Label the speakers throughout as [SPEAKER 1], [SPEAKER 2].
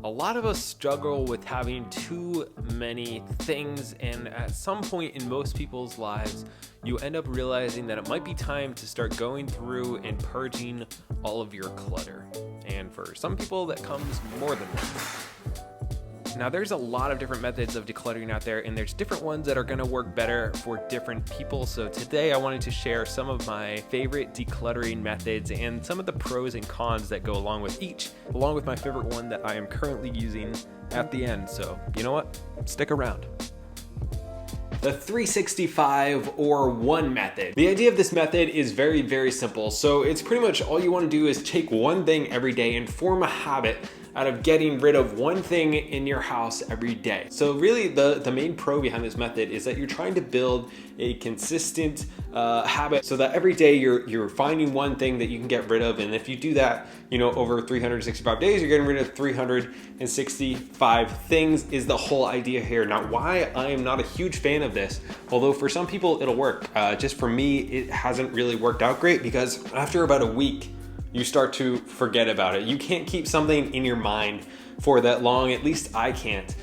[SPEAKER 1] A lot of us struggle with having too many things, and at some point in most people's lives, you end up realizing that it might be time to start going through and purging all of your clutter. And for some people, that comes more than once. Now, there's a lot of different methods of decluttering out there, and there's different ones that are going to work better for different people. So today I wanted to share some of my favorite decluttering methods and some of the pros and cons that go along with each, along with my favorite one that I am currently using at the end. So you know what? Stick around. The 365 or 1 method. The idea of this method is very, very simple. So it's pretty much all you want to do is take one thing every day and form a habit out of getting rid of one thing in your house every day. So really the main pro behind this method is that you're trying to build a consistent habit so that every day you're finding one thing that you can get rid of. And if you do that, over 365 days, you're getting rid of 365 things is the whole idea here. Now, why I am not a huge fan of this, although for some people it'll work. Just for me, it hasn't really worked out great because after about a week, you start to forget about it. You can't keep something in your mind for that long, at least I can't.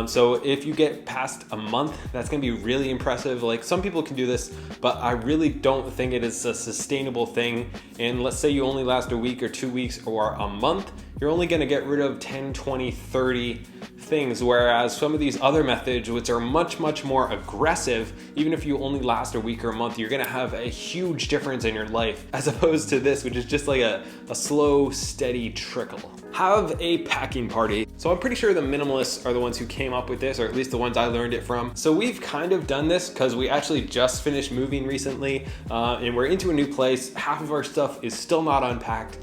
[SPEAKER 1] So if you get past a month, that's gonna be really impressive. Like, some people can do this, but I really don't think it is a sustainable thing. And let's say you only last a week or 2 weeks or a month, you're only gonna get rid of 10, 20, 30 things. Whereas some of these other methods, which are much, much more aggressive, even if you only last a week or a month, you're gonna have a huge difference in your life, as opposed to this, which is just like a slow, steady trickle. Have a packing party. So I'm pretty sure the minimalists are the ones who came up with this, or at least the ones I learned it from. So we've kind of done this because we actually just finished moving recently, and we're into a new place. Half of our stuff is still not unpacked.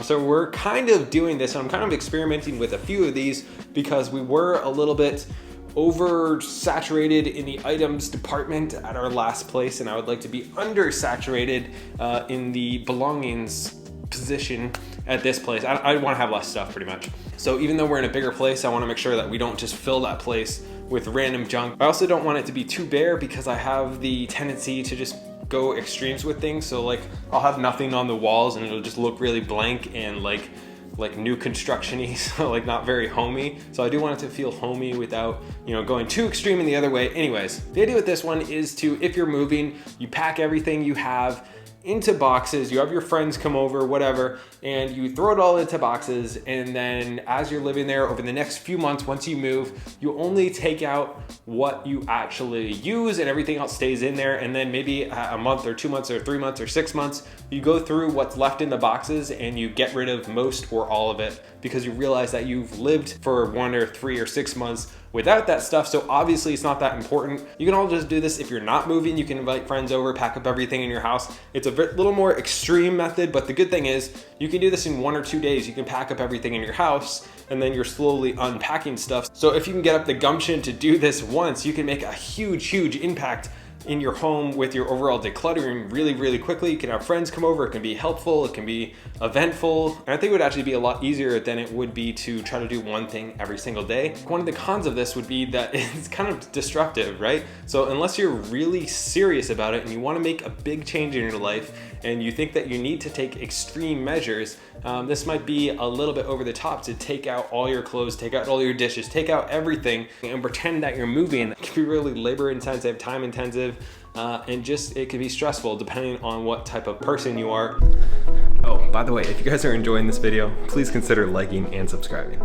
[SPEAKER 1] So we're kind of doing this, and I'm kind of experimenting with a few of these because we were a little bit oversaturated in the items department at our last place, and I would like to be undersaturated in the belongings position at this place. I want to have less stuff, pretty much. So even though we're in a bigger place, I want to make sure that we don't just fill that place with random junk. I also don't want it to be too bare because I have the tendency to just go extremes with things. So like, I'll have nothing on the walls and it'll just look really blank and like new construction-y, so like not very homey. So I do want it to feel homey without, going too extreme in the other way. Anyways, the idea with this one is to, if you're moving, you pack everything you have into boxes, you have your friends come over, whatever, and you throw it all into boxes. And then as you're living there over the next few months, once you move, you only take out what you actually use and everything else stays in there. And then maybe a month or 2 months or 3 months or 6 months, you go through what's left in the boxes and you get rid of most or all of it because you realize that you've lived for 1 or 3 or 6 months without that stuff. So obviously it's not that important. You can all just do this if you're not moving. You can invite friends over, pack up everything in your house. It's a little more extreme method, but the good thing is you can do this in 1 or 2 days. You can pack up everything in your house and then you're slowly unpacking stuff. So if you can get up the gumption to do this once, you can make a huge, huge impact in your home with your overall decluttering really, really quickly. You can have friends come over. It can be helpful. It can be eventful. And I think it would actually be a lot easier than it would be to try to do one thing every single day. One of the cons of this would be that it's kind of destructive, right? So unless you're really serious about it and you want to make a big change in your life and you think that you need to take extreme measures, this might be a little bit over the top to take out all your clothes, take out all your dishes, take out everything and pretend that you're moving. It can be really labor intensive, time intensive, and just it can be stressful depending on what type of person you are. Oh, by the way, if you guys are enjoying this video, please consider liking and subscribing.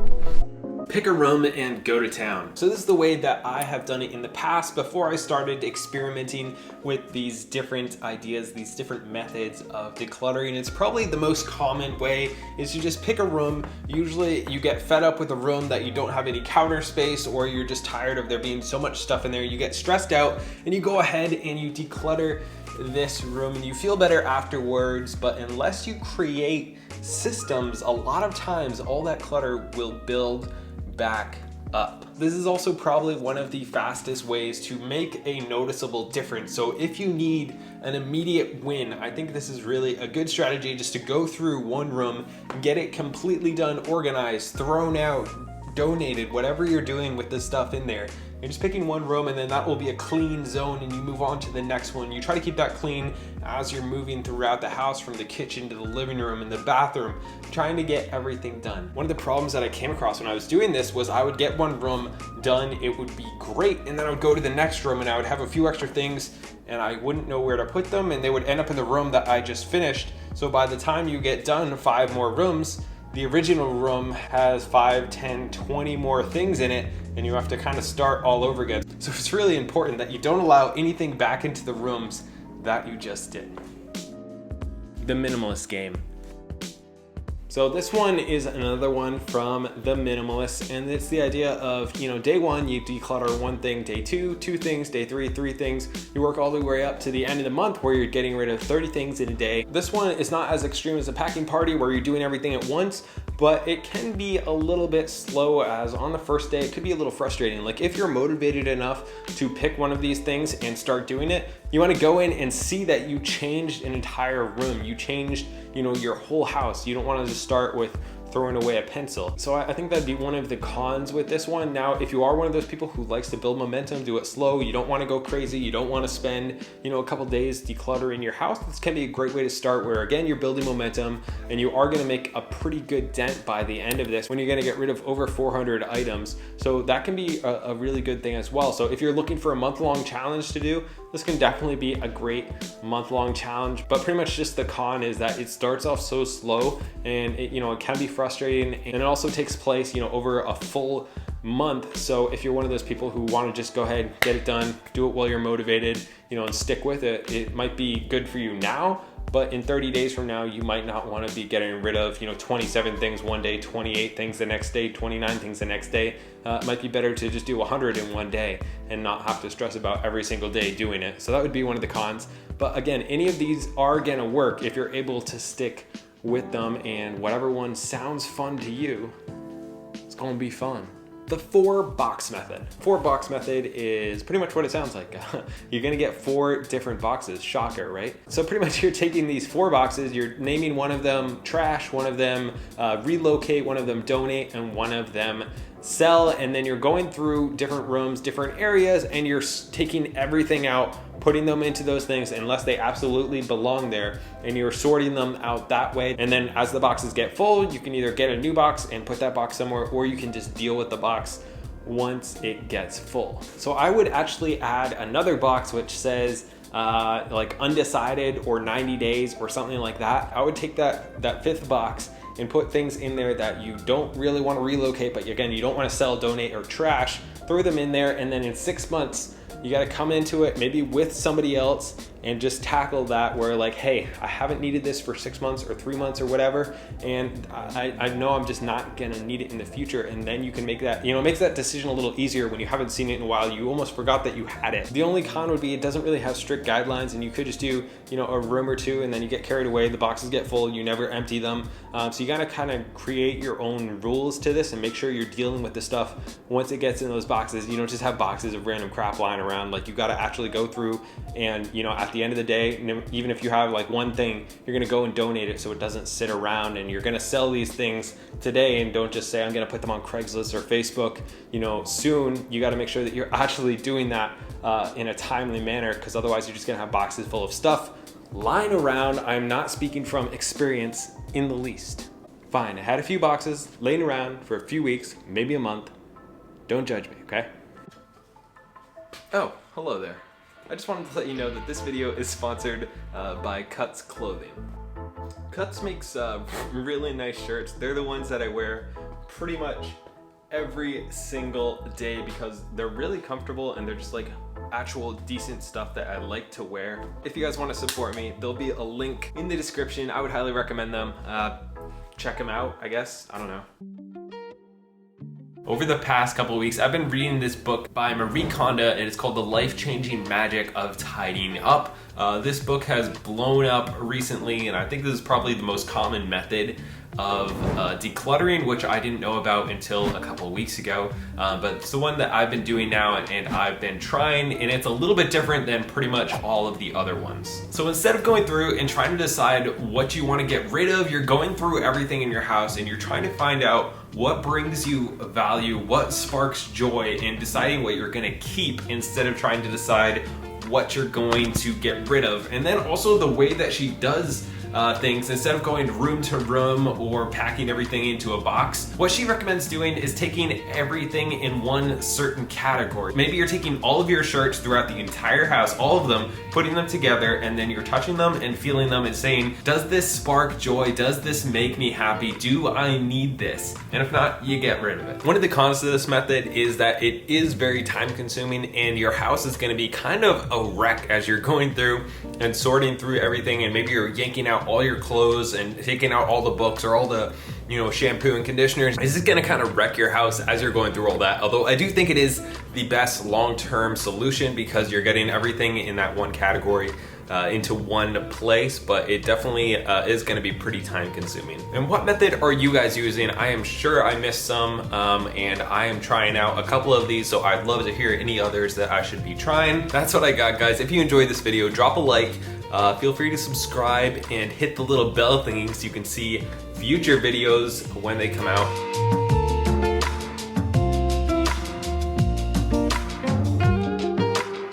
[SPEAKER 1] Pick a room and go to town. So this is the way that I have done it in the past before I started experimenting with these different ideas, these different methods of decluttering. It's probably the most common way is to just pick a room. Usually you get fed up with a room that you don't have any counter space, or you're just tired of there being so much stuff in there. You get stressed out and you go ahead and you declutter this room and you feel better afterwards. But unless you create systems, a lot of times all that clutter will build back up. This is also probably one of the fastest ways to make a noticeable difference. So if you need an immediate win, I think this is really a good strategy, just to go through one room, get it completely done, organized, thrown out, donated whatever you're doing with the stuff in there. You're just picking one room, and then that will be a clean zone, and you move on to the next one. You try to keep that clean as you're moving throughout the house, from the kitchen to the living room and the bathroom, trying to get everything done. One of the problems that I came across when I was doing this was I would get one room done, it would be great, and then I would go to the next room and I would have a few extra things and I wouldn't know where to put them, and they would end up in the room that I just finished. So by the time you get done 5 more rooms, the original room has 5, 10, 20 more things in it, and you have to kind of start all over again. So it's really important that you don't allow anything back into the rooms that you just did. The minimalist game. So this one is another one from the Minimalist, and it's the idea of, day 1 you declutter 1 thing, day 2 2 things, day 3 3 things. You work all the way up to the end of the month where you're getting rid of 30 things in a day. This one is not as extreme as a packing party where you're doing everything at once, but it can be a little bit slow, as on the first day it could be a little frustrating. Like if you're motivated enough to pick one of these things and start doing it, you want to go in and see that you changed an entire room. You changed, your whole house. You don't want to just start with throwing away a pencil. So I think that'd be one of the cons with this one. Now, if you are one of those people who likes to build momentum, do it slow, you don't want to go crazy, you don't want to spend, a couple days decluttering your house, this can be a great way to start, where again, you're building momentum and you are going to make a pretty good dent by the end of this when you're going to get rid of over 400 items. So that can be a really good thing as well. So if you're looking for a month-long challenge to do, this can definitely be a great month-long challenge. But pretty much just the con is that it starts off so slow, and it can be frustrating, and it also takes place over a full month. So if you're one of those people who want to just go ahead, get it done, do it while you're motivated, and stick with it, it might be good for you now. But in 30 days from now, you might not want to be getting rid of 27 things one day, 28 things the next day, 29 things the next day. It might be better to just do 100 in one day and not have to stress about every single day doing it. So that would be one of the cons. But again, any of these are going to work if you're able to stick with them, and whatever one sounds fun to you, it's going to be fun. The 4-box method. 4-box method is pretty much what it sounds like. You're gonna get 4 different boxes. Shocker, right? So pretty much you're taking these 4 boxes, you're naming one of them trash, one of them relocate, one of them donate, and one of them sell. And then you're going through different rooms, different areas, and you're taking everything out, putting them into those things unless they absolutely belong there, and you're sorting them out that way. And then as the boxes get full, you can either get a new box and put that box somewhere, or you can just deal with the box once it gets full. So I would actually add another box which says like undecided or 90 days or something like that. I would take that 5th box and put things in there that you don't really want to relocate, but again, you don't want to sell, donate, or trash. Throw them in there, and then in 6 months, you got to come into it maybe with somebody else and just tackle that, where like, hey, I haven't needed this for 6 months or 3 months or whatever, and I know I'm just not gonna need it in the future. And then you can make that, it makes that decision a little easier when you haven't seen it in a while. You almost forgot that you had it. The only con would be it doesn't really have strict guidelines, and you could just do, a room or 2, and then you get carried away, the boxes get full, you never empty them. So you gotta kind of create your own rules to this and make sure you're dealing with the stuff once it gets in those boxes. You don't just have boxes of random crap lying around. Like, you gotta actually go through and, at the end of the day, even if you have like one thing, you're gonna go and donate it so it doesn't sit around, and you're gonna sell these things today, and don't just say, I'm gonna put them on Craigslist or Facebook, soon. You gotta make sure that you're actually doing that in a timely manner, because otherwise you're just gonna have boxes full of stuff lying around. I'm not speaking from experience in the least. Fine, I had a few boxes laying around for a few weeks, maybe a month. Don't judge me, okay? Oh, hello there. I just wanted to let you know that this video is sponsored by Cuts Clothing. Cuts makes really nice shirts. They're the ones that I wear pretty much every single day because they're really comfortable, and they're just like actual decent stuff that I like to wear. If you guys want to support me, there'll be a link in the description. I would highly recommend them. Check them out, I guess. I don't know. Over the past couple of weeks, I've been reading this book by Marie Kondo, and it's called The Life-Changing Magic of Tidying Up. This book has blown up recently, and I think this is probably the most common method of decluttering, which I didn't know about until a couple of weeks ago. But it's the one that I've been doing now, and I've been trying, and it's a little bit different than pretty much all of the other ones. So instead of going through and trying to decide what you want to get rid of, you're going through everything in your house and you're trying to find out what brings you value, what sparks joy in deciding what you're gonna keep instead of trying to decide what you're going to get rid of. And then also the way that she does things, instead of going room to room or packing everything into a box, what she recommends doing is taking everything in one certain category. Maybe you're taking all of your shirts throughout the entire house, all of them, putting them together, and then you're touching them and feeling them and saying, does this spark joy? Does this make me happy? Do I need this? And if not, you get rid of it. One of the cons to this method is that it is very time consuming, and your house is gonna be kind of a wreck as you're going through and sorting through everything, and maybe you're yanking out all your clothes and taking out all the books or all the shampoo and conditioners. This is gonna kind of wreck your house as you're going through all that. Although I do think it is the best long-term solution because you're getting everything in that one category into one place, but it definitely is gonna be pretty time consuming. And what method are you guys using? I am sure I missed some, and I am trying out a couple of these, so I'd love to hear any others that I should be trying. That's what I got, guys. If you enjoyed this video, drop a like. Feel free to subscribe and hit the little bell thingy so you can see future videos when they come out.